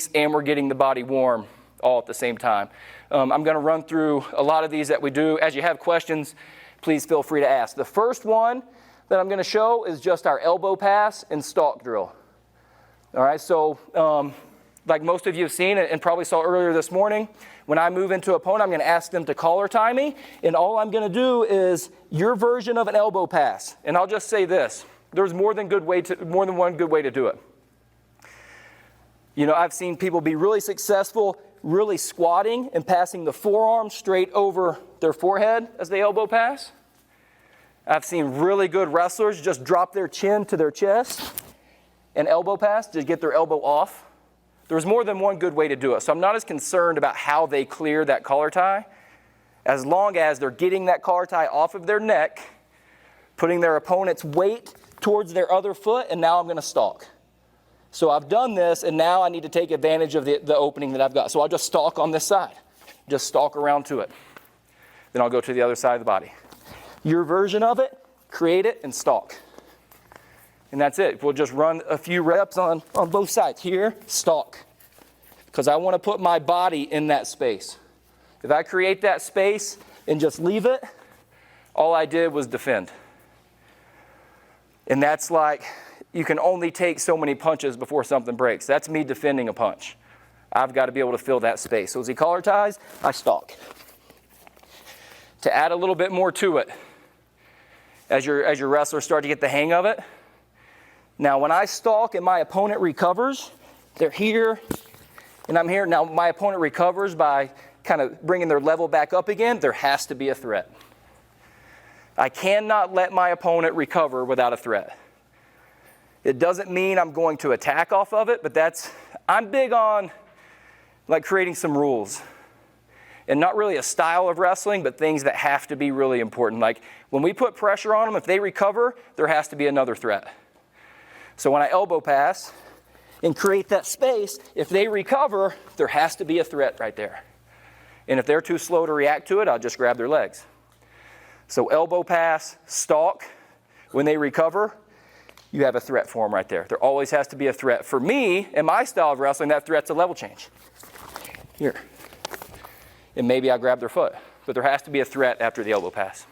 techniques and we're getting the body warm all at the same time. I'm going to run through a lot of these that we do. As you have questions, please feel free to ask. The first one that I'm going to show is just our elbow pass and stalk drill. All right, so like most of you have seen and probably saw earlier this morning, when I move into an opponent, I'm going to ask them to collar tie me, and all I'm going to do is your version of an elbow pass. And I'll just say this: there's more than one good way to do it. You know, I've seen people be really successful, really squatting and passing the forearm straight over their forehead as they elbow pass. I've seen really good wrestlers just drop their chin to their chest and elbow pass to get their elbow off. There's more than one good way to do it. So I'm not as concerned about how they clear that collar tie, as long as they're getting that collar tie off of their neck, putting their opponent's weight towards their other foot, and now I'm going to stalk. So I've done this, and now I need to take advantage of the opening that I've got. So I'll just stalk on this side. Just stalk around to it. Then I'll go to the other side of the body. Your version of it, create it, and stalk. And that's it. We'll just run a few reps on both sides. Here, stalk. Because I want to put my body in that space. If I create that space and just leave it, all I did was defend. And that's like, you can only take so many punches before something breaks. That's me defending a punch. I've got to be able to fill that space. So as he collar ties, I stalk. To add a little bit more to it, as your wrestlers start to get the hang of it, now when I stalk and my opponent recovers, they're here and I'm here. Now my opponent recovers by kind of bringing their level back up again. There has to be a threat. I cannot let my opponent recover without a threat. It doesn't mean I'm going to attack off of it, but I'm big on like creating some rules. And not really a style of wrestling, but things that have to be really important. Like when we put pressure on them, if they recover, there has to be another threat. So when I elbow pass and create that space, if they recover, there has to be a threat right there. And if they're too slow to react to it, I'll just grab their legs. So elbow pass, stalk. When they recover, you have a threat for them right there. There always has to be a threat. For me, in my style of wrestling, that threat's a level change. Here. And maybe I grab their foot. But there has to be a threat after the elbow pass.